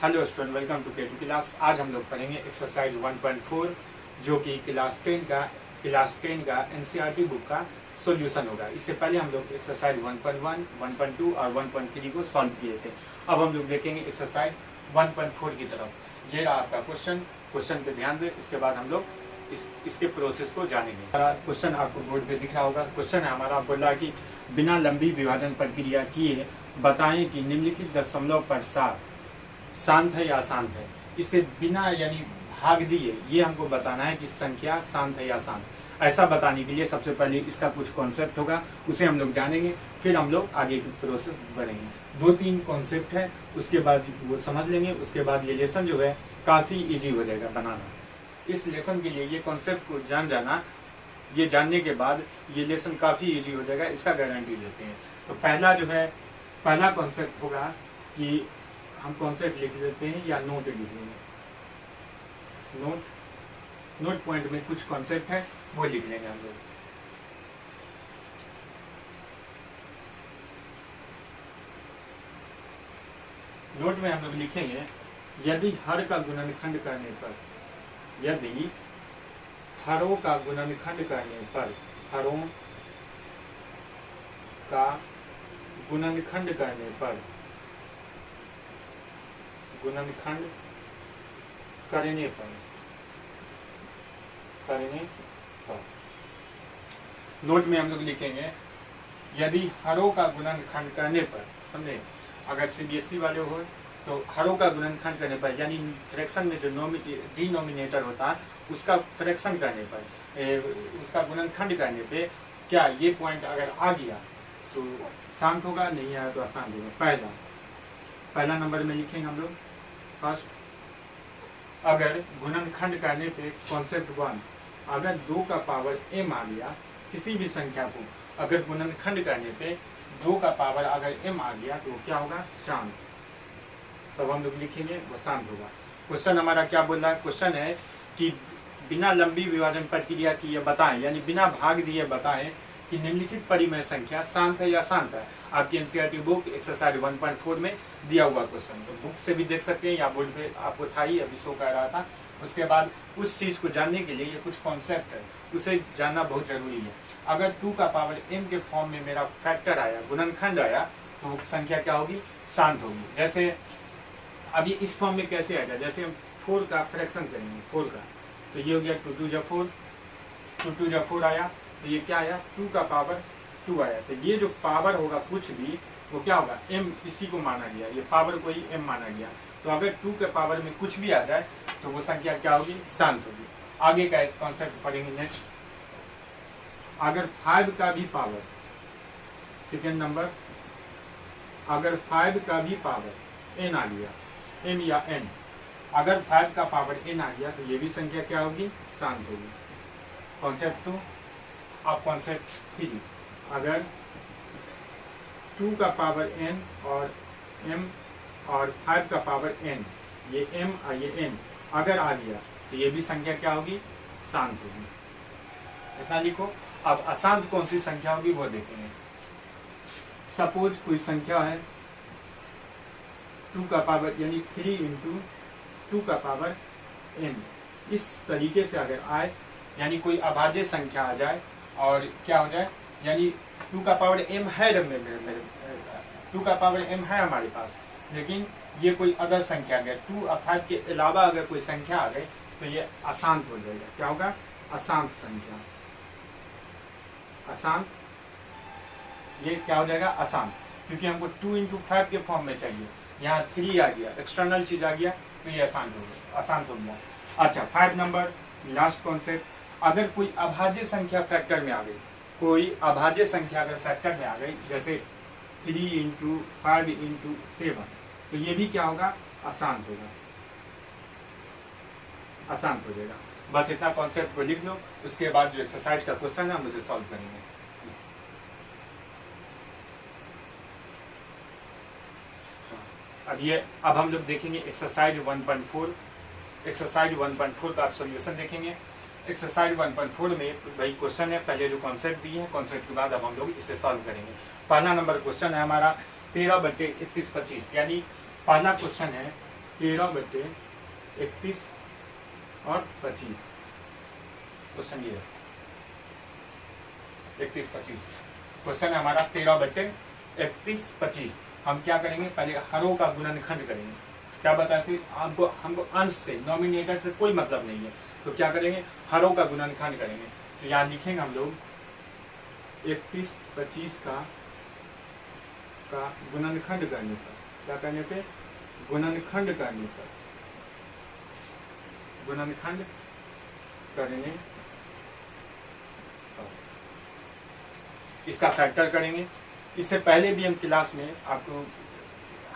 Hello student, welcome to K2 class. आज हम लोग पढ़ेंगे एक्सरसाइज 1.4 जो कि क्लास 10 का एनसीईआरटी बुक का सॉल्यूशन होगा। इससे पहले हम लोग एक्सरसाइज 1.1, 1.2 और 1.3 को सॉल्व किए थे। अब हम लोग देखेंगे एक्सरसाइज 1.4 की तरफ। ये रहा आपका क्वेश्चन पे ध्यान दें, इसके बाद हम लोग इसके प्रोसेस को जानेंगे। क्वेश्चन आपको बोर्ड पे दिख रहा होगा। क्वेश्चन है हमारा, बोला कि बिना लंबी विभाजन प्रक्रिया किए बताएं कि निम्नलिखित दशमलव पर शांत है या अशांत है। इसे बिना यानी भाग दिए ये हमको बताना है कि संख्या शांत है या शांत। ऐसा बताने के लिए सबसे पहले इसका कुछ कॉन्सेप्ट होगा, उसे हम लोग जानेंगे, फिर हम लोग आगे की प्रोसेस बढ़ेंगे। 2-3 कॉन्सेप्ट है, उसके बाद वो समझ लेंगे। उसके बाद ये लेसन जो है काफ़ी इजी हो जाएगा बनाना। इस लेसन के लिए ये कॉन्सेप्ट को जाना, ये जानने के बाद ये लेसन काफ़ी इजी हो जाएगा, इसका गारंटी देते हैं। तो पहला कॉन्सेप्ट होगा कि हम कॉन्सेप्ट लिख लेते हैं या नोट लिख लेंगे। नोट पॉइंट में कुछ कॉन्सेप्ट है वो लिख लेंगे हम लोग। नोट में हम लोग लिखेंगे, यदि हर का गुणनखंड करने पर, यदि हरों का गुणनखंड करने पर, हरों का गुणनखंड करने पर, गुणनखंड करने पर नोट में हम लोग लिखेंगे, यदि हरों का गुणनखंड करने पर, समझे, अगर सीबीएसई वाले हो तो हरों का गुणनखंड करने पर यानी फ्रैक्शन में जो डिनोमिनेटर होता है उसका फ्रैक्शन करने पर, उसका गुणनखंड करने पे क्या ये पॉइंट अगर आ गया तो शांत होगा, नहीं आया तो अशांत होगा। पहला नंबर में लिखेंगे हम लोग फर्स्ट, अगर गुणनखंड करने पे कॉन्सेप्ट 1, अगर 2 का पावर m आ गया, किसी भी संख्या को अगर गुणनखंड करने पे 2 का पावर अगर m आ गया तो क्या होगा, शांत। तब हम लोग लिखेंगे वो शांत होगा। क्वेश्चन हमारा क्या बोल रहा है, क्वेश्चन है कि बिना लंबी विभाजन प्रक्रिया की ये बताएं, यानी बिना भाग दिए बताएं कि निम्नलिखित परिमेय संख्या शांत है या अशांत है। आपकी एनसीईआरटी बुक एक्सरसाइज 1.4 में दिया हुआ क्वेश्चन, तो बुक से भी देख सकते हैं या बोर्ड पे आपको था ही, अभी शो कर रहा था। उसके बाद उस चीज को जानने के लिए ये कुछ कॉन्सेप्ट है, उसे जानना बहुत जरूरी है। अगर 2 का पावर m के फॉर्म में मेरा फैक्टर आया, गुणनखंड आया, तो संख्या क्या होगी, शांत होगी। जैसे अभी इस फॉर्म में कैसे आएगा, जैसे हम 4 का फ्रैक्शन करेंगे, 4 का, तो ये हो गया 2 2 जा 4, 2 2 जा 4 आया, तो ये क्या आया, 2 का पावर 2 आया। तो ये जो पावर होगा कुछ भी, वो क्या होगा, m, इसी को माना गया, ये पावर को ही m माना गया। तो अगर 2 के पावर में कुछ भी आ जाए तो वो संख्या क्या होगी, शांत होगी। आगे का एक कॉन्सेप्ट पढ़ेंगे नेक्स्ट, अगर 5 का भी पावर, सेकेंड नंबर, अगर 5 का भी पावर n आ गया, m या n, अगर 5 का पावर n आ गया तो ये भी संख्या क्या होगी, शांत होगी। कॉन्सेप्ट 2। अब कॉन्सेप्ट 3, अगर 2 का पावर n और m और 5 का पावर n, ये m और ये n अगर आ गया तो ये भी संख्या क्या होगी, शांत होगी। इतना लिखो। अब अशांत कौन सी संख्या होगी वो देखेंगे। सपोज कोई संख्या है 2 का पावर यानी 3 इंटू 2 का पावर n, इस तरीके से अगर आए, यानी कोई अभाज्य संख्या आ जाए और क्या हो जाए, यानी 2 का पावर m है, 2 का पावर m है हमारे पास, लेकिन ये कोई अदर संख्या आ गया, 2 और 5 के अलावा अगर कोई संख्या आ गई तो ये अशांत हो जाएगा। क्या होगा, अशांत संख्या, अशांत, ये क्या हो जाएगा, अशांत, क्योंकि हमको 2 इंटू 5 के फॉर्म में चाहिए। यहाँ 3 आ गया, एक्सटर्नल चीज आ गया, तो ये अशांत हो गया। अच्छा, 5 नंबर लास्ट कॉन्सेप्ट, अगर कोई अभाज्य संख्या फैक्टर में आ गई, कोई अभाज्य संख्या अगर फैक्टर में आ गई, जैसे 3 इंटू 5 इंटू 7, तो ये भी क्या होगा, अशांत होगा, अशांत हो जाएगा। बस इतना कॉन्सेप्ट को लिख लो, उसके बाद जो एक्सरसाइज का क्वेश्चन है हम उसे सॉल्व करेंगे। अब हम लोग देखेंगे एक्सरसाइज 1.4। एक्सरसाइज 1.4 का आप सॉल्यूशन देखेंगे। एक्सरसाइज 1.4 में भाई क्वेश्चन है, पहले जो कॉन्सेप्ट दिए हैं, कॉन्सेप्ट के बाद अब हम लोग इसे सॉल्व करेंगे। पहला नंबर क्वेश्चन है हमारा 13/31/25, यानी पहला क्वेश्चन है 13/31 और 25। क्वेश्चन ये 31-25 क्वेश्चन हमारा 13/31-25। हम क्या करेंगे, पहले हरों का गुणनखंड करेंगे। क्या बताते हैं हमको अंश से, नॉमिनेटर से कोई मतलब नहीं है, तो क्या करेंगे, हरों का गुणनखंड करेंगे। तो यहाँ लिखेंगे हम लोग 31-25 का गुणनखंड करने पर, क्या करने पे, गुणनखंड करने पर, गुणनखंड करेंगे, इसका फैक्टर करेंगे। इससे पहले भी हम क्लास में आपको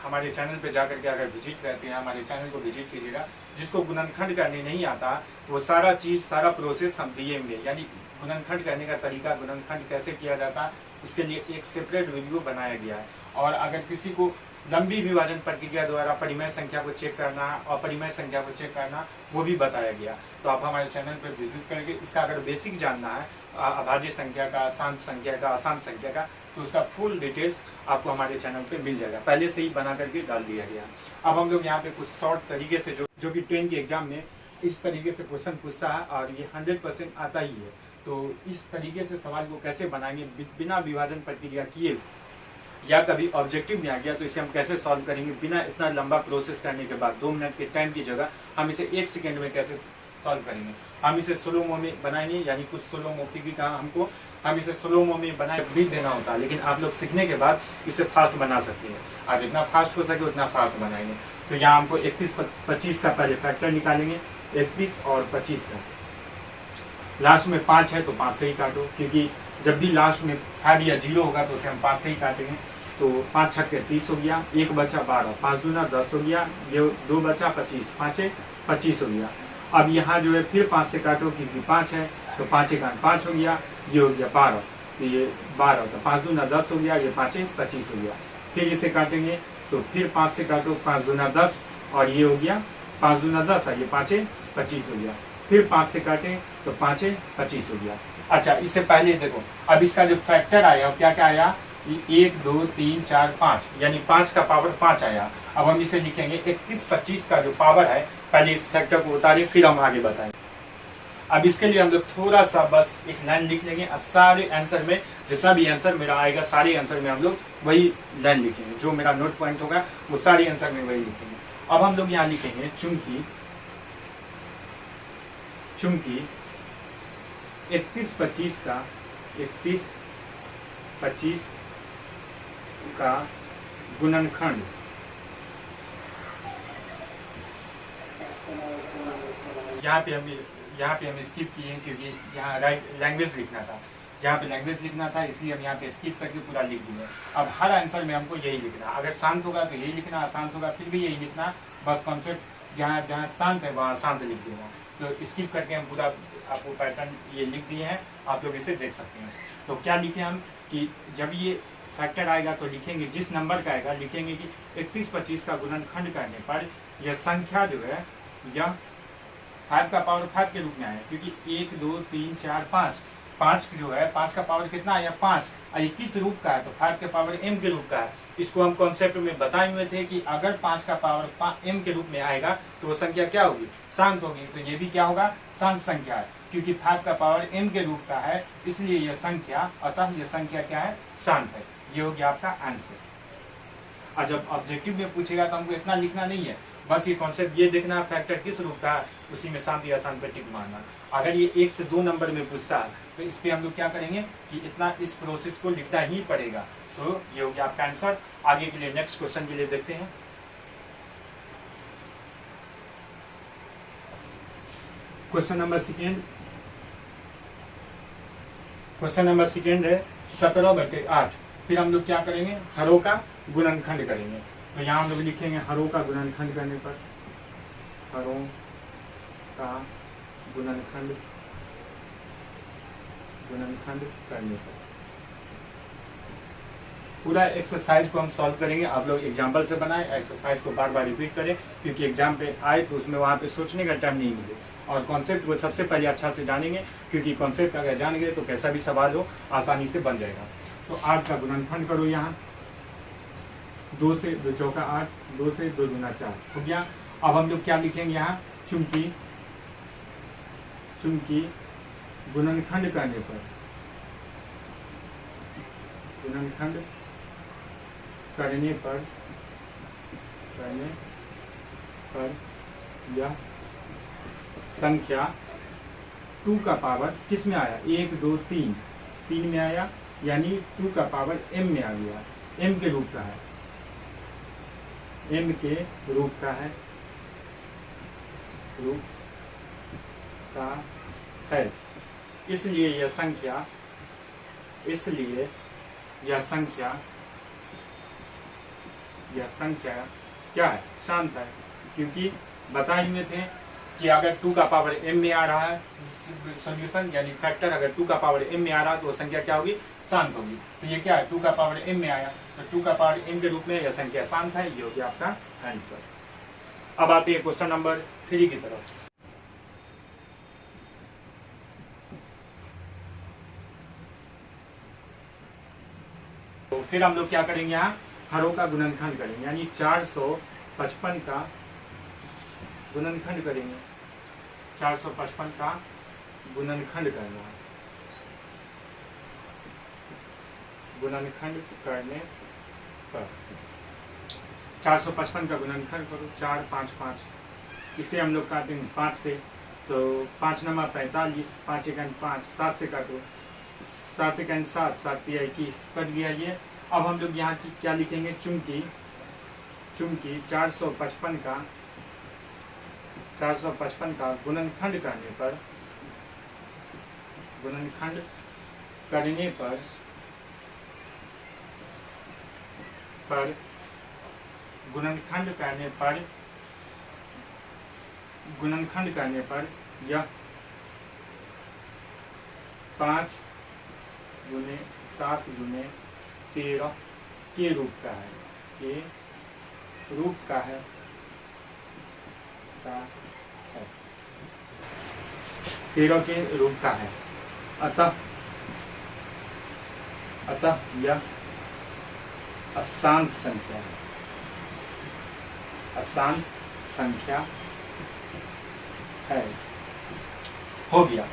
हमारे चैनल पे जाकर के अगर विजिट करते हैं, हमारे चैनल को विजिट कीजिएगा। जिसको गुणनखंड करने नहीं आता वो सारा चीज, सारा प्रोसेस हम दिए होंगे, यानी गुणनखंड करने का तरीका, गुणनखंड कैसे किया जाता, उसके लिए एक सेपरेट वीडियो बनाया गया है। और अगर किसी को लंबी विभाजन प्रक्रिया द्वारा परिमेय संख्या को चेक करना और परिमेय संख्या को चेक करना, वो भी बताया गया। तो आप हमारे चैनल पर विजिट करके इसका अगर बेसिक जानना है, अभाज्य संख्या का, शांत संख्या का, अशांत संख्या का, तो उसका फुल डिटेल्स आपको हमारे चैनल पे मिल जाएगा, पहले से ही बना करके डाल दिया गया। अब हम लोग यहाँ पे कुछ शॉर्ट तरीके से जो कि 10 के एग्जाम में इस तरीके से क्वेश्चन पूछता है और ये 100% आता ही है। तो इस तरीके से सवाल को कैसे बनाएंगे बिना विभाजन प्रक्रिया किए, या कभी ऑब्जेक्टिव में आ गया तो इसे हम कैसे सॉल्व करेंगे बिना इतना लंबा प्रोसेस करने के बाद, 2 मिनट के टाइम की जगह हम इसे 1 सेकेंड में कैसे सॉल्व करेंगे। हम इसे स्लो मो में बनाएंगे, यानी कुछ स्लो मो की भी कहा हमको, हम इसे स्लो मो में बनाए भी देना होता है, लेकिन आप लोग सीखने के बाद इसे फास्ट बना सकते हैं। आज जितना फास्ट हो सके उतना फास्ट बनाएंगे। तो यहाँ हमको 31-25 का पहले फैक्टर निकालेंगे, 31 और 25 का। लास्ट में 5 है तो 5 से ही काटो, क्योंकि जब भी लास्ट में 5 या 0 होगा तो उसे हम 5 से ही काटेंगे। तो 5 छक्के 30 हो गया, 1 बचा 12, 5 दूना 10 हो गया, ये 2 बचा 25, 5 25 हो गया। अब यहाँ जो है फिर 5 से काटो, क्योंकि 5 है तो 5 1 5 हो गया, ये हो गया 12, तो ये 12, तो 5 दूना 10 हो गया, ये 5 25 हो गया। फिर इसे काटेंगे तो फिर 5 से काटो, 5 दूना 10 और ये हो गया 5 दूना 10 है, ये 5 25 हो गया। फिर 5 से काटें तो 5 25 हो गया। अच्छा, इससे पहले देखो अब इसका जो फैक्टर आया क्या क्या आया, 1 2 3 4 5, यानी 5 का पावर 5 आया। अब हम इसे लिखेंगे 31-25 का जो पावर है, पहले इस फैक्टर को उतारिए फिर हम आगे बताएंगे। अब इसके लिए हम लोग थोड़ा सा बस एक लाइन लिख लेंगे, सारे आंसर में जितना भी आंसर मेरा आएगा, सारे आंसर में हम लोग वही लाइन लिखेंगे, जो मेरा नोट पॉइंट होगा वो सारे आंसर में वही लिखेंगे। अब हम लोग यहाँ लिखेंगे चूंकि 31-25 का गुणनखंड यहाँ पे हम स्किप किए हैं, क्योंकि यहाँ लैंग्वेज लिखना था, यहाँ पे लैंग्वेज लिखना था, इसलिए हम यहाँ पे स्किप करके पूरा लिख दिए। अब हर आंसर में हमको यही लिखना, अगर शांत होगा तो यही लिखना, अशांत होगा फिर भी यही लिखना, बस कॉन्सेप्ट जहाँ शांत है वहाँ शांत लिख देना। तो स्किप करके हम पूरा आपको पैटर्न ये लिख दिए हैं, आप लोग इसे देख सकते हैं। तो क्या लिखे हम कि जब ये फैक्टर आएगा तो लिखेंगे, जिस नंबर का आएगा लिखेंगे कि 31-25 का गुणनखंड करने पर यह संख्या जो है यह 5 का पावर 5 के रूप में आया, क्योंकि 1 2 3 4 5 जो है 5 का पावर कितना आया 5, और ये किस रूप का है तो 5 के पावर m के रूप का है। इसको हम कॉन्सेप्ट में बताए हुए थे कि अगर 5 का पावर m के रूप में आएगा तो वो संख्या क्या होगी, शांत होगी। तो ये भी क्या होगा, शांत संख्या है, क्योंकि 5 का पावर m के रूप का है, इसलिए यह संख्या, अतः यह संख्या क्या है, शांत है। ये हो गया आपका आंसर। और जब ऑब्जेक्टिव में पूछेगा तो हमको इतना लिखना नहीं है, बस ये कॉन्सेप्ट ये देखना फैक्टर किस रूप का है, उसी में शांत या अशांत पे टिक मारना। अगर ये 1 से 2 नंबर में पूछता है तो इस पे हम लोग क्या करेंगे कि इतना इस प्रोसेस को लिखना ही पड़ेगा। तो ये हो गया आपका आंसर। आगे के लिए नेक्स्ट क्वेश्चन के लिए देखते हैं। क्वेश्चन नंबर सेकेंड है 17/8। फिर हम लोग क्या करेंगे, हरों का गुणनखंड करेंगे। तो यहाँ हम लोग लिखेंगे हरों का गुणनखंड करने पर, हरों का गुणनखंड करने पर पूरा एक्सरसाइज को हम सॉल्व करेंगे। आप लोग एग्जाम्पल से बनाएं, एक्सरसाइज को बार बार रिपीट करें, क्योंकि एग्जाम पे आए तो उसमें वहाँ पे सोचने का टाइम नहीं मिले। और कॉन्सेप्ट वो सबसे पहले अच्छा से जानेंगे, क्योंकि कॉन्सेप्ट अगर जान गए तो कैसा भी सवाल हो आसानी से बन जाएगा। तो 8 का गुणनखंड करो, यहाँ 2 से 2 चौका 8, 2 से 2 दूना 4 हो गया। अब हम लोग क्या लिखेंगे यहाँ, चूंकि गुणनखंड करने पर यह संख्या 2 का पावर किस में आया, 1 2 3 में आया, यानी 2 का पावर m में आ गया, m के रूप का है, इसलिए यह संख्या क्या है, शांत है। क्योंकि बता ही में थे कि अगर 2 का पावर m में आ रहा है सॉल्यूशन, यानी फैक्टर अगर 2 का पावर m में आ रहा है तो वो संख्या क्या होगी, शांत होगी। तो ये क्या है, 2 का पावर m में आया, तो 2 का पावर m के रूप में यह संख्या शांत है। ये हो गया आपका आंसर। अब आते हैं क्वेश्चन नंबर 3 की तरफ। तो फिर हम लोग क्या करेंगे, यहाँ हरों का गुणनखंड करेंगे, यानी 455 का गुणनखंड करेंगे, 455 का गुणनखंड करना है। गुणनखंड करने पर 455 का गुणनखंड करो, 4 5 5, इसे हम लोग काटेंगे 5 से, तो 5 नंबर 45, 5 1 5, 7 से काटो, 7 1 7, 7 3 21, कट गया ये। अब हम लोग यहाँ की क्या लिखेंगे, चूंकि 455 का गुणनखंड करने पर यह 5 गुने 7 गुने 13 के रूप का है, 13 के रूप का है। अतः यह अशांत संख्या है। हो गया।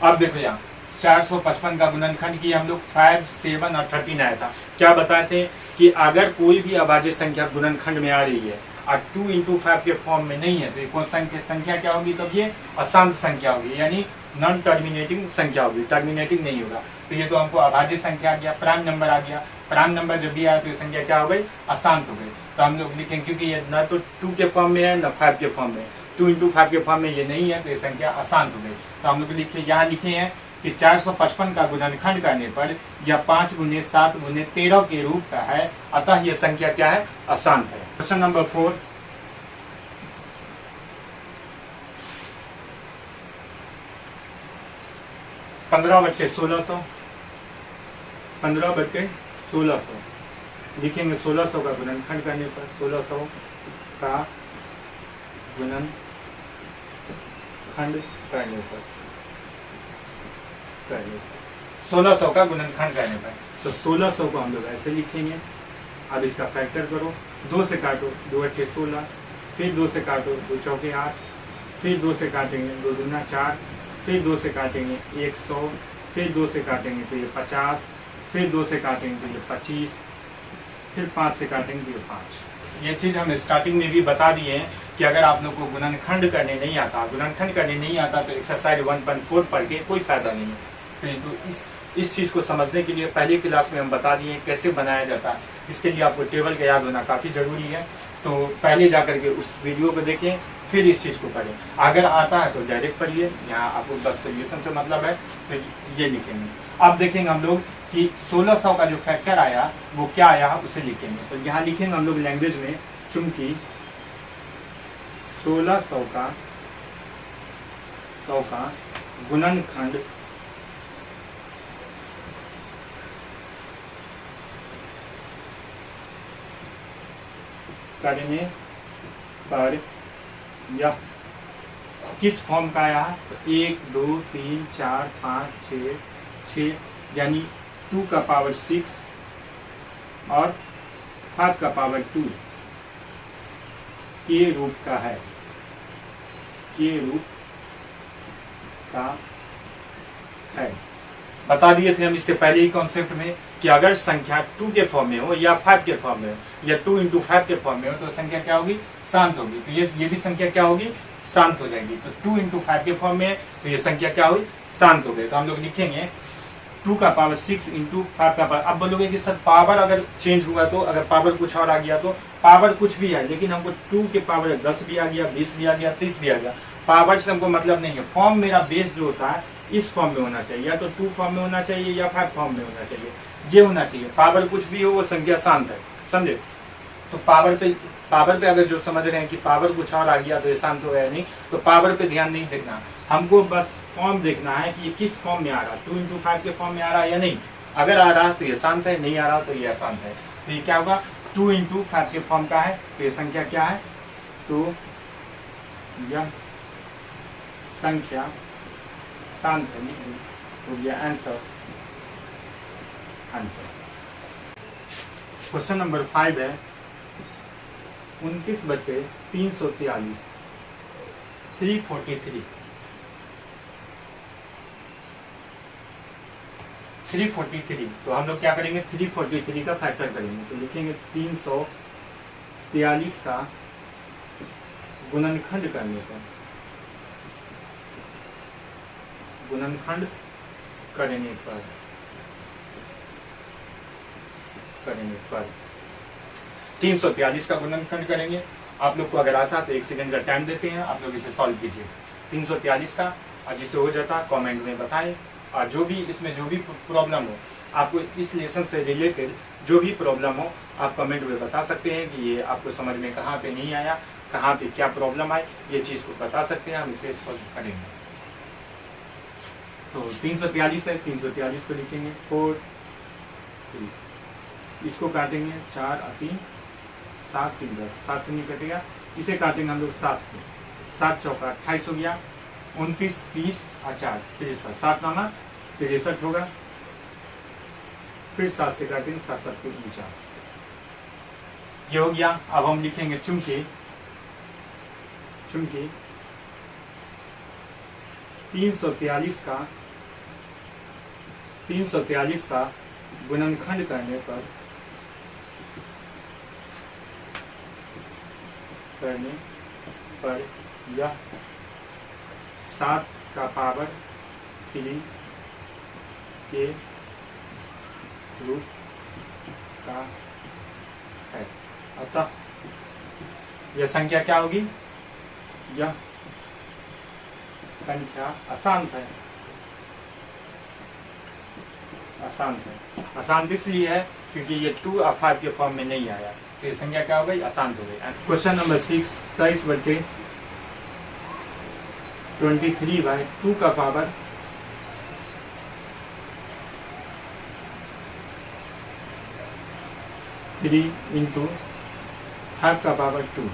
अब देखो यहाँ 455 का गुणनखंड किया हम लोग, 5 7 और 13 आया था। क्या बताए थे कि अगर कोई भी अभाज्य संख्या गुणनखंड में आ रही है और 2 into 5 के फॉर्म में नहीं है, तो कौन संख्या क्या होगी, तब ये अशांत संख्या होगी, यानी नॉन टर्मिनेटिंग संख्या होगी, टर्मिनेटिंग नहीं होगा। तो ये तो हमको अभाज्य संख्या आ गया, प्राइम नंबर आ गया, प्राइम नंबर जब भी आया तो ये संख्या क्या हो गई, अशांत हो गई। तो हम लोग लिखेंगे क्योंकि ये न तो 2 के फॉर्म में है न 5 के फॉर्म में, 2 into 5 के फॉर्म में ये नहीं है, तो ये संख्या अशांत हो गई। तो हम लोग यहाँ लिखे हैं कि 455 का गुणनखंड करने पर यह 5 गुने 7 गुने 13 के रूप का है, अतः यह संख्या क्या है, अशांत है। क्वेश्चन नंबर 4, 15/1600 लिखेंगे। 1600 का गुणनखंड करने पर 1600 का गुणनखंड करने पर 1600 का गुणनखंड करने पर, तो 1600 को हम लोग ऐसे लिखेंगे। अब इसका फैक्टर करो, 2 से काटो, 2 8 16, फिर 2 से काटो, 2 चौके 8, फिर 2 से काटेंगे, 2 दूना 4, फिर 2 से काटेंगे 100, फिर 2 से काटेंगे तो ये 50, फिर 2 से काटेंगे तो ये 25, फिर 5 से काटेंगे तो ये 5। ये चीज़ हम स्टार्टिंग में भी बता दिए हैं कि अगर आप लोग को गुणनखंड करने नहीं आता तो एक्सरसाइज 1.4 पढ़ के कोई फायदा नहीं है। तो इस चीज़ को समझने के लिए पहले क्लास में हम बता दिए कैसे बनाया जाता है। इसके लिए आपको टेबल का याद होना काफ़ी ज़रूरी है, तो पहले जा करके उस वीडियो को देखें, फिर इस चीज़ को पढ़ें। अगर आता है तो डायरेक्ट पढ़िए, यहाँ आपको बस सोल्यूशन से मतलब है, तो ये लिखेंगे। अब देखेंगे हम लोग कि 1600 का जो फैक्टर आया वो क्या आया, उसे लिखेंगे। तो यहाँ लिखेंगे हम लोग लैंग्वेज में, चूंकि 1600 का गुणनखंड करने पर यह किस फॉर्म का आया, तो 1 2 3 4 5 6 यानी 2 का पावर 6 और 5 का पावर 2 के रूप का है। के रूप का है। बता दिए थे हम इससे पहले ही कॉन्सेप्ट में कि अगर संख्या 2 के फॉर्म में हो या 5 के फॉर्म में हो या 2 × 5 के फॉर्म में हो तो संख्या क्या होगी, शांत होगी। तो ये भी संख्या क्या होगी, शांत हो जाएगी। तो 2 × 5 के फॉर्म में है तो ये संख्या क्या हुई, शांत हो गई। तो हम लोग लिखेंगे 2 का पावर 6 × 5 का पावर। अब बोलोगे कि सर पावर अगर चेंज हुआ तो, अगर पावर कुछ और आ गया तो, पावर कुछ भी है लेकिन हमको 2 के पावर 10 भी आ गया, 20 भी आ गया, 30 भी आ गया, पावर से हमको मतलब नहीं है। फॉर्म मेरा बेस जो होता है इस फॉर्म में होना चाहिए, या तो 2 फॉर्म में होना चाहिए या 5 फॉर्म में होना चाहिए, ये होना चाहिए। पावर कुछ भी हो वो संख्या शांत है, समझे। तो पावर पे अगर जो समझ रहे हैं कि पावर कुछ और आ गया तो ये शांत हो गया नहीं, तो पावर पे ध्यान नहीं देखना, हमको बस फॉर्म देखना है कि ये किस फॉर्म में आ रहा है, 2 × 5 के फॉर्म में आ रहा है या नहीं। अगर आ रहा तो ये शांत है, नहीं आ रहा तो ये अशांत है। तो ये क्या होगा, 2 × 5 के फॉर्म का है तो ये संख्या क्या है, तो यह संख्या शांत है, तो ये आंसर। क्वेश्चन नंबर 5 है 29/343 343। तो हम लोग क्या करेंगे, 343 का फैक्टर करेंगे। तो लिखेंगे 343 का गुणनखंड करने पर, गुणनखंड करने पर 343 का गुणनखंड करेंगे। आप लोग को अगर आता तो 1 सेकंड का टाइम देते हैं, आप लोग इसे सॉल्व कीजिए 343 का। और जिससे हो जाता कमेंट में बताएं। और जो भी इसमें जो भी प्रॉब्लम हो, आपको इस लेसन से रिलेटेड जो भी प्रॉब्लम हो आप कमेंट में बता सकते हैं कि ये आपको समझ में कहाँ पे नहीं आया, कहाँ पे क्या प्रॉब्लम आई, ये चीज़ को बता सकते हैं, हम इसे सॉल्व करेंगे। तो 343 है, 343 को लिखेंगे 4 3, इसको काटेंगे 4 और 3 7 3 10, 7 से नहीं कटेगा, इसे काटेंगे हम लोग 7 से, 7 चौका 28 हो गया, 29 30 और 4 63, 7 नामा 63 होगा, फिर 7 से काटेंगे 7 7 को 49, ये हो गया। अब हम लिखेंगे चूंकि 343 का गुणनखंड करने पर यह 7 का पावर 3 के रूप का है, अतः यह संख्या क्या होगी, यह संख्या अशांत है। अशांत इसलिए है क्योंकि ये 2 और 5 के फॉर्म में नहीं आया, तो ये संख्या क्या हो गई, अशांत हो गई। क्वेश्चन नंबर 6 23/2 का पावर 3 × 5 का पावर 2।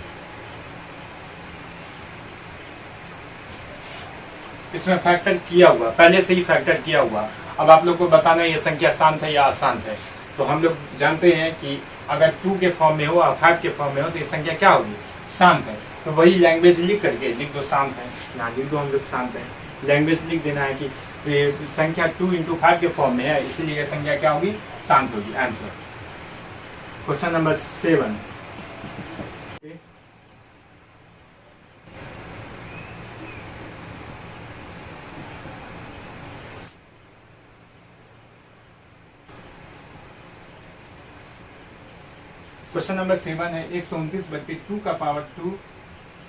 इसमें फैक्टर किया हुआ, पहले से ही फैक्टर किया हुआ। अब आप लोग को बताना है ये संख्या शांत है या अशांत है। तो हम लोग जानते हैं कि अगर 2 के फॉर्म में हो और 5 के फॉर्म में हो तो ये संख्या क्या होगी, शांत है। तो वही लैंग्वेज लिख करके लिख दो शांत है, यहाँ लिख दो हम लोग शांत है। लैंग्वेज लिख देना है कि संख्या 2 × 5 के फॉर्म में है, इसलिए यह संख्या क्या होगी, शांत होगी। Answer. Question number 7 question number 7 है 129/2 का पावर 2,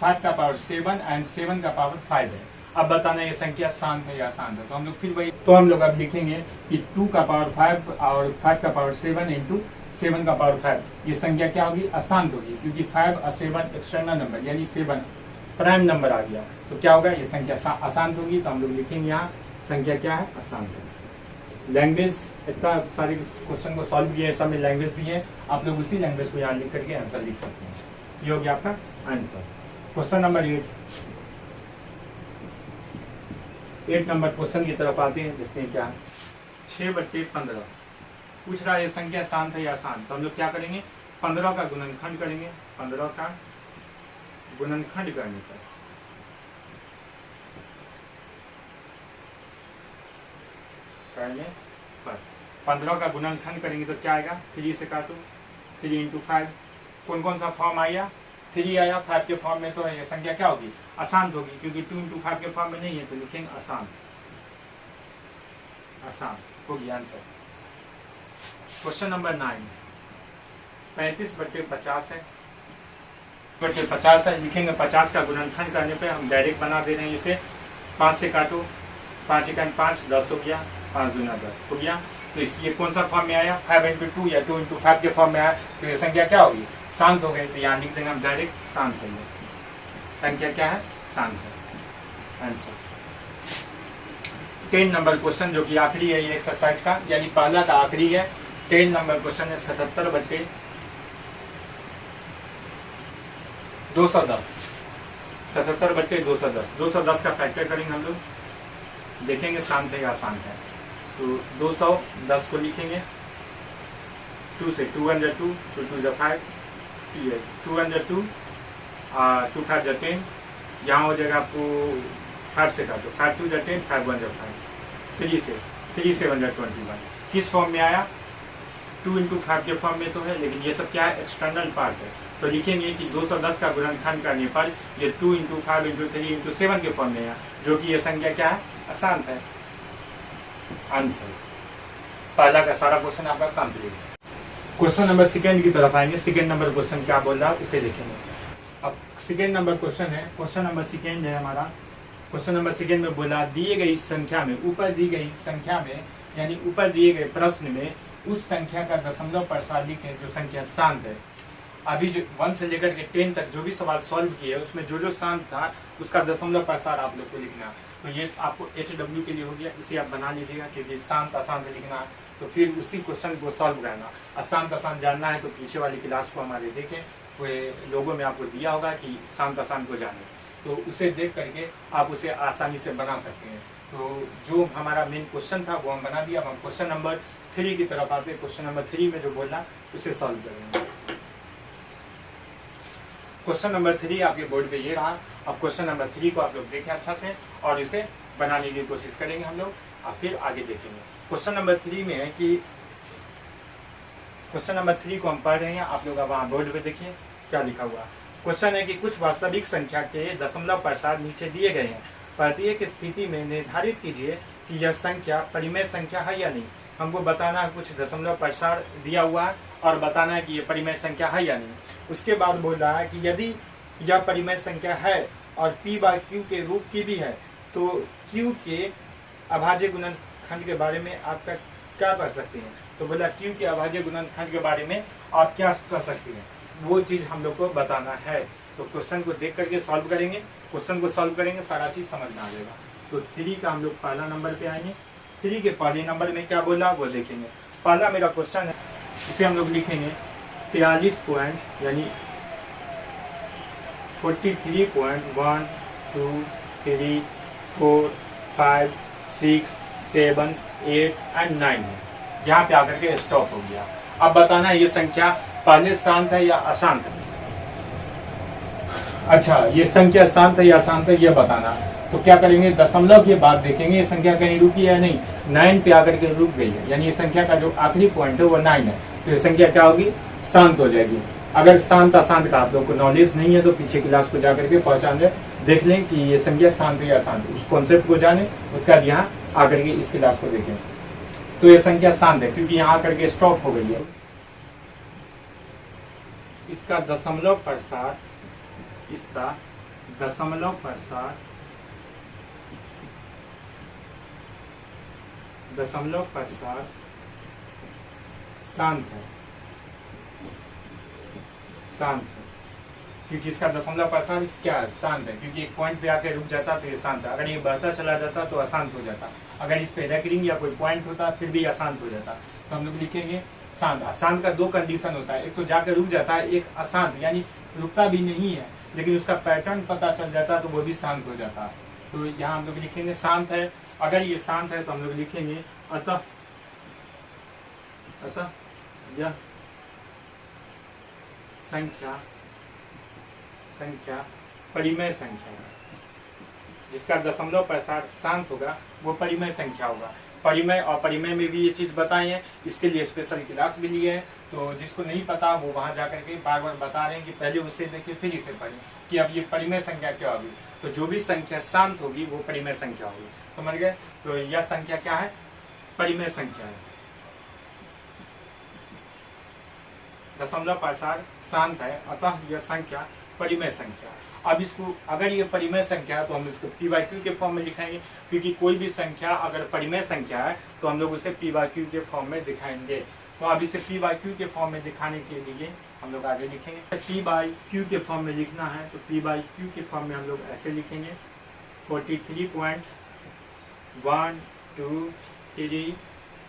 5 का पावर 7 एंड 7 का पावर 5 है। अब बताना ये संख्या शांत है या अशांत है। तो हम लोग फिर वही, तो हम लोग अब लिखेंगे कि 2 का पावर 5 और 5 का पावर 7 × 7 का पावर 5, ये संख्या क्या होगी, अशांत होगी, क्योंकि 5 और 7 एक्सटर्नल नंबर यानी 7 प्राइम नंबर आ गया, तो क्या होगा, ये संख्या अशांत होगी। तो हम लोग लिखेंगे यहाँ संख्या क्या है, अशांत है। लैंग्वेज इतना सारे क्वेश्चन को सॉल्व किए, सब में लैंग्वेज दी है, आप लोग उसी लैंग्वेज को यहाँ लिख करके आंसर लिख सकते हैं। ये हो गया आपका answer. Question number 8 number question की तरफ आते हैं, देखते हैं क्या 6/15 पूछ रहा है ये संख्या शांत है या अशांत। तो हम लोग क्या करेंगे, 15 का गुणनखंड करेंगे, 15 का गुणनखंड करने पर करने पर 15 का गुणनखंड करेंगे तो क्या आएगा, 3 से काटो, 3 इंटू 5, कौन कौन सा फॉर्म आया, 3 आया, 5 के फॉर्म में तो ये संख्या क्या होगी, अशांत होगी, क्योंकि 2 इंटू 5 के फॉर्म में नहीं है तो लिखेंगे अशांत, अशांत होगी आंसर। क्वेश्चन नंबर 9, 35/50 है, 50 है, लिखेंगे 50 का गुणनखंड करने पे हम डायरेक्ट बना दे रहे हैं इसे, 5 से काटो, 5 1 5, 10 हो गया, 5 दूना 10 हो गया, तो इसलिए कौन सा फॉर्म में आया, 5 इंटू 2 या 2 इंटू 5 के फॉर्म में आया, तो ये संख्या क्या होगी, शांत हो गई, तो यहाँ लिख देंगे हम डायरेक्ट शांत होंगे, संख्या क्या है, शांत है आंसर। 10 नंबर क्वेश्चन जो कि आखिरी है ये एक्सरसाइज का, यानी पहला का आखिरी है। 10 नंबर क्वेश्चन है 77/210, 77/210, 210 का फैक्टर करेंगे हम लोग, देखेंगे शांत है या अशांत है, तो 210 को लिखेंगे 2 से 202, 2 2 जा 5, 202, 2 5 जा 10, यहाँ हो जाएगा आपको 5 से काटो, 5 2 जा 10, 5 1 जा 5, 3 से 3 7 जा 21, किस फॉर्म में आया, 2 इंटू 5 के फॉर्म में तो है, लेकिन ये सब क्या है, एक्सटर्नल पार्ट है, तो लिखेंगे कि 210 का गुणनखंड करने पर ये 2 इंटू 5 इंटू 3 इंटू 7 के फॉर्म में है, जो कि ये संख्या क्या है, अशांत है आंसर। पहला का सारा क्वेश्चन आपका कंप्लीट। क्वेश्चन नंबर सेकंड की तरफ आएंगे, सेकंड नंबर क्वेश्चन क्या बोल रहा है उसे देखेंगे। अब सेकंड नंबर क्वेश्चन है, क्वेश्चन नंबर सेकंड है हमारा, क्वेश्चन नंबर सेकंड में बोला दिए गई संख्या में, ऊपर दी गई संख्या में, यानी ऊपर दिए गए प्रश्न में उस संख्या का दशमलव प्रसार लिखें जो संख्या शांत है। अभी जो 1 से लेकर के 10 तक जो भी सवाल सॉल्व किए उसमें जो जो शांत था उसका दशमलव प्रसार आप लोग को लिखना, तो ये आपको HW के लिए हो गया, इसे आप बना लीजिएगा, क्योंकि शांत अशांत लिखना है तो फिर उसी क्वेश्चन को सॉल्व करना। अशांत अशांत जानना है तो पीछे वाली क्लास को हमारे देखें, वो लोगों में आपको दिया होगा कि शांत अशांत को जाने, तो उसे देख करके आप उसे आसानी से बना सकते हैं। तो जो हमारा मेन क्वेश्चन था वो हम बना दिया। अब हम क्वेश्चन नंबर 3 की तरफ आते हैं। क्वेश्चन नंबर 3 में जो बोला उसे सॉल्व करेंगे। क्वेश्चन नंबर 3 आपके बोर्ड पे ये रहा। अब क्वेश्चन नंबर 3 को आप लोग देखें अच्छा से और इसे बनाने की कोशिश करेंगे हम लोग, और फिर आगे देखेंगे। क्वेश्चन नंबर 3 में है कि क्वेश्चन नंबर 3 को हम पढ़ रहे हैं, आप लोग वहाँ बोर्ड पे देखिए क्या लिखा हुआ। क्वेश्चन है कि कुछ वास्तविक संख्या के दशमलव प्रसार नीचे दिए गए हैं, प्रत्येक स्थिति में निर्धारित कीजिए कि यह संख्या परिमेय संख्या है या नहीं। हमको बताना है कुछ दशमलव प्रसार दिया हुआ है और बताना है कि ये परिमेय संख्या है या नहीं। उसके बाद बोल रहा है कि यदि यह परिमेय संख्या है और P/Q के रूप की भी है तो Q के अभाज्य गुणनखंड के बारे में आपका क्या कर सकते हैं। तो बोला Q के अभाज्य गुणनखंड के बारे में आप क्या कर सकते हैं, वो चीज़ हम लोग को बताना है। तो क्वेश्चन को देख करके सॉल्व करेंगे, क्वेश्चन को सॉल्व करेंगे, सारा चीज़ समझ में आ जाएगा। तो 3 का हम लोग पहला नंबर पे आएंगे। 3 के पहले नंबर में क्या बोला वो देखेंगे। पहला मेरा क्वेश्चन है, इसे हम लोग लिखेंगे 43 पॉइंट यानी 43.1 2 3 4 5 6 7 8 एंड 9 है। यहाँ पे आकर के स्टॉप हो गया। अब बताना है ये संख्या पहले शांत है या अशांत है। अच्छा, ये संख्या शांत है या अशांत है ये बताना। तो क्या करेंगे, दशमलव के बाद देखेंगे ये संख्या कहीं रुकी है नहीं, 9 पे आकर के रुक गई है, यानी ये संख्या का जो आखिरी पॉइंट है वो 9 है। तो ये संख्या क्या होगी, शांत हो जाएगी। अगर शांत अशांत का आप लोग को नॉलेज नहीं है तो पीछे क्लास को जाकर के पहचान देख लें कि ये संख्या शांत है या अशांत, उस कॉन्सेप्ट को जाने, उसका यहाँ आकर के इस क्लास को देखें। तो ये संख्या शांत है क्योंकि यहाँ आकर के स्टॉप हो गई है। इसका दशमलव प्रसार, इसका दशमलव प्रसार, दशमलव प्रसार शांत है, शांत है क्योंकि इसका दशमलव प्रसार क्या है, शांत है। क्योंकि एक पॉइंट पे आके रुक जाता तो ये शांत है, अगर ये बढ़ता चला जाता तो अशांत हो जाता, अगर इस पे रेकरिंग या कोई पॉइंट होता फिर भी अशांत हो जाता। तो हम लोग लिखेंगे शांत। अशांत का 2 कंडीशन होता है, एक तो जाकर रुक जाता है, एक अशांत यानी रुकता भी नहीं है लेकिन उसका पैटर्न पता चल जाता तो वो भी शांत हो जाता। तो यहाँ हम लोग लिखेंगे शांत है। अगर ये शांत है तो हम लोग लिखेंगे अतः यह संख्या परिमेय संख्या है। जिसका दशमलव प्रसार शांत होगा वो परिमेय संख्या होगा। परिमेय और परिमेय में भी ये चीज़ बताई है, इसके लिए स्पेशल क्लास भी लिए है। तो जिसको नहीं पता वो वहाँ जा करके बार बार बता रहे हैं कि पहले उसे देखिए फिर इसे पढ़ें कि अब ये परिमेय संख्या क्या होगी। तो जो भी संख्या शांत होगी वो परिमेय संख्या होगी, समझ गए। तो यह संख्या क्या है, परिमेय संख्या है। दशमलव प्रसार शांत है, अतः यह संख्या परिमेय संख्या। अब इसको अगर ये परिमेय संख्या है तो हम इसको पी बाई क्यू के फॉर्म में लिखाएंगे, क्योंकि कोई भी संख्या अगर परिमेय संख्या है तो हम लोग उसे पी बाई क्यू के फॉर्म में दिखाएंगे। तो अब इसे पी बाई क्यू के फॉर्म में दिखाने के लिए हम लोग आगे लिखेंगे। पी बाई क्यू के फॉर्म में लिखना है तो पी बाई क्यू के फॉर्म में हम लोग ऐसे लिखेंगे 43.1 2 3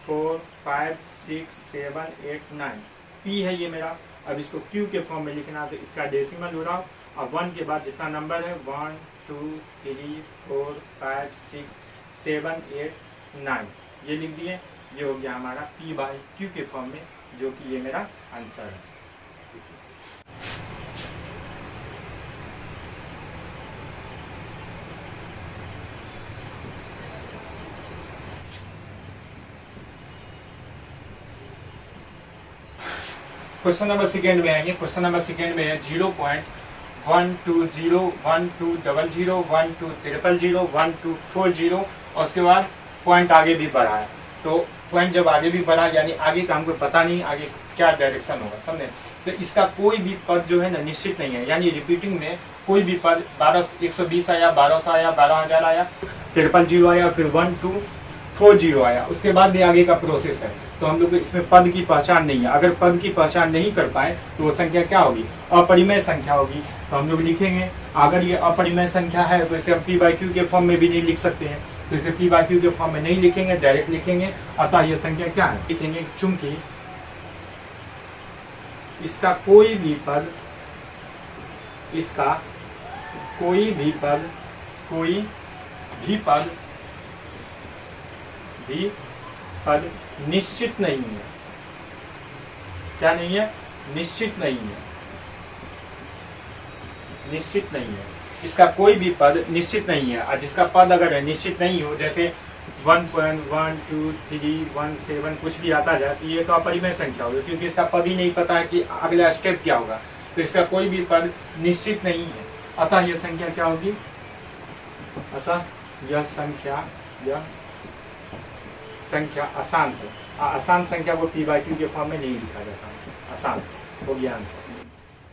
4 5 6 7 8 9 पी है ये मेरा। अब इसको क्यू के फॉर्म में लिखना है तो इसका डेसिमल उड़ाओ, अब 1 के बाद जितना नंबर है 1 2 3 4 5 6 7 8 9 ये लिख दिए। ये हो गया हमारा पी बाई क्यू के फॉर्म में, जो कि ये मेरा आंसर है। क्वेश्चन नंबर सेकेंड में आएंगे। क्वेश्चन नंबर सेकेंड में है 0.120 1200 1200 1240 और उसके बाद पॉइंट आगे भी बढ़ा है। तो पॉइंट जब आगे भी बढ़ा यानी आगे का हमको पता नहीं आगे क्या डायरेक्शन होगा, समझे। तो इसका कोई भी पद जो है ना निश्चित नहीं है, यानी रिपीटिंग में कोई भी पद 120 आया, 1200 आया, 12000 आया, 000 आया, फिर 1240 आया, उसके बाद भी आगे का प्रोसेस है। तो हम लोग इसमें पद की पहचान नहीं है। अगर पद की पहचान नहीं कर पाए तो वो संख्या क्या होगी, अपरिमेय संख्या होगी। तो हम लोग लिखेंगे अगर ये अपरिमेय संख्या है तो इसे हम पी बाई क्यू के फॉर्म में भी नहीं लिख सकते हैं। तो इसे पी बाई क्यू के फॉर्म में नहीं लिखेंगे, डायरेक्ट लिखेंगे। अतः ये संख्या क्या है, लिखेंगे चूंकि इसका कोई भी पद निश्चित नहीं है। क्या नहीं है, निश्चित नहीं है, निश्चित नहीं है। इसका कोई भी पद निश्चित नहीं है। और जिसका पद अगर निश्चित नहीं हो, जैसे 1.12317 कुछ भी आता जाए तो ये तो अपरिमेय संख्या होगी, क्योंकि इसका पद ही नहीं पता है कि अगला स्टेप क्या होगा। तो इसका कोई भी पद निश्चित नहीं है, अतः यह संख्या क्या होगी, अतः यह संख्या अशांत है। अशांत संख्या को पी बाई क्यू के फॉर्म में नहीं लिखा जाता, अशांत हो गया आंसर।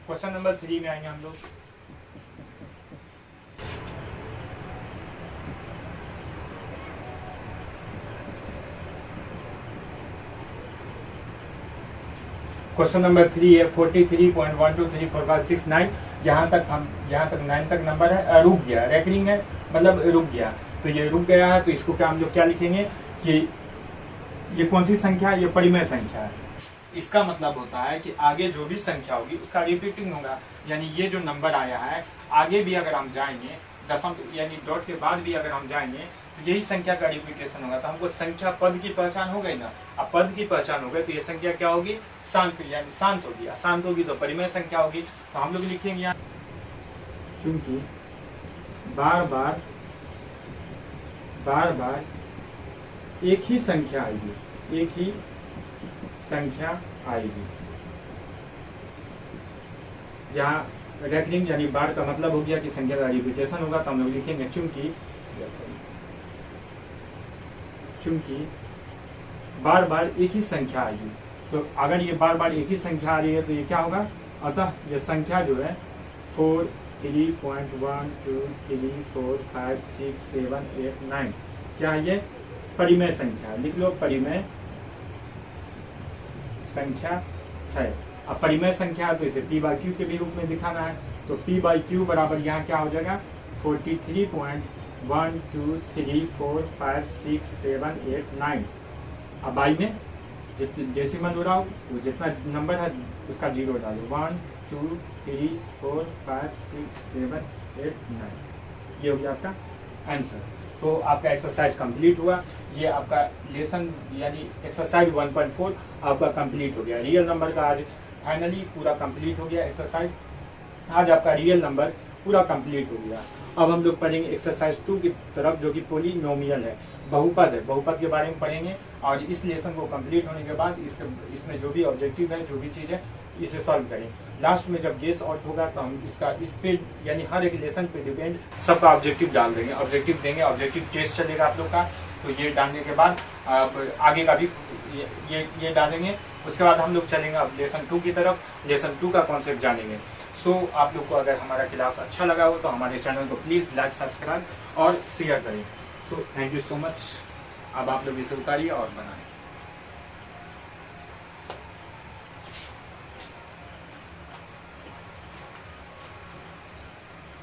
क्वेश्चन नंबर 3 में आएंगे हम लोग। क्वेश्चन नंबर 3 है 43.1234569। यहाँ तक 9 तक नंबर है, रुक गया, रेकरिंग है मतलब रुक गया। तो ये रुक गया है तो इसको क्या हम लोग क्या लिखेंगे कि ये कौन सी संख्या है, ये परिमेय संख्या है। इसका मतलब होता है कि आगे जो भी संख्या होगी उसका रिपीटिंग होगा, यानी ये जो नंबर आया है आगे भी अगर हम जाएंगे दशमलव यानी डॉट के बाद भी अगर हम जाएंगे तो यही संख्या का रिपीटेशन होगा। तो हमको संख्या पद की पहचान हो गई ना, अब पद की पहचान हो गई तो ये संख्या क्या होगी, शांत, यानी शांत होगी। अशांत होगी तो परिमेय संख्या होगी। तो हम लोग लिखेंगे यहाँ चूंकि बार बार एक ही संख्या आएगी, एक ही संख्या आएगी। यहाँ रेकरिंग यानी बार का मतलब हो गया कि संख्या का रिपीटेशन होगा। तो हम लोग लिखेंगे चूंकि बार बार एक ही संख्या आएगी। तो अगर ये बार बार एक ही संख्या आ रही है तो ये क्या होगा, अतः यह संख्या जो है 4 3.1 2 3 4 5 6 7 8 9 क्या है, ये परिमेय संख्या। लिख लो परिमेय संख्या है। अब परिमेय संख्या है तो इसे पी बाई क्यू के भी रूप में दिखाना है। तो पी बाई क्यू बराबर यहाँ क्या हो जाएगा 43.1 2 3 4 5 6 7 8 9। अब बाई में डेसिमल उड़ाओ तो जितना नंबर है उसका 0 डालो, 1 2 3 4 5 6 7 8 9। ये हो गया आपका आंसर। तो आपका एक्सरसाइज कंप्लीट हुआ। ये आपका लेसन यानी एक्सरसाइज 1.4 आपका कंप्लीट हो गया। रियल नंबर का आज फाइनली पूरा कंप्लीट हो गया एक्सरसाइज। आज आपका रियल नंबर पूरा कंप्लीट हो गया। अब हम लोग पढ़ेंगे एक्सरसाइज 2 की तरफ, जो कि पोलिनोमियल है। बहुपद है, बहुपद के बारे में पढ़ेंगे और इस लेसन को कंप्लीट होने के बाद इसमें जो भी ऑब्जेक्टिव है, जो भी चीज़ है, इसे सॉल्व करें। लास्ट में जब गेस आउट होगा तो हम इसका इस पे यानी हर एक लेसन पे डिपेंड सबका ऑब्जेक्टिव डाल देंगे, ऑब्जेक्टिव देंगे, ऑब्जेक्टिव टेस्ट चलेगा आप लोग का। तो ये डालने के बाद आप आगे का भी ये डालेंगे। उसके बाद हम लोग चलेंगे अब लेसन 2 की तरफ, लेसन 2 का कॉन्सेप्ट जानेंगे। सो आप लोग को अगर हमारा क्लास अच्छा लगा हो तो हमारे चैनल को प्लीज़ लाइक, सब्सक्राइब और शेयर करें। So thank you so much. अब आप लोग इसे उतारिए और बनाएं।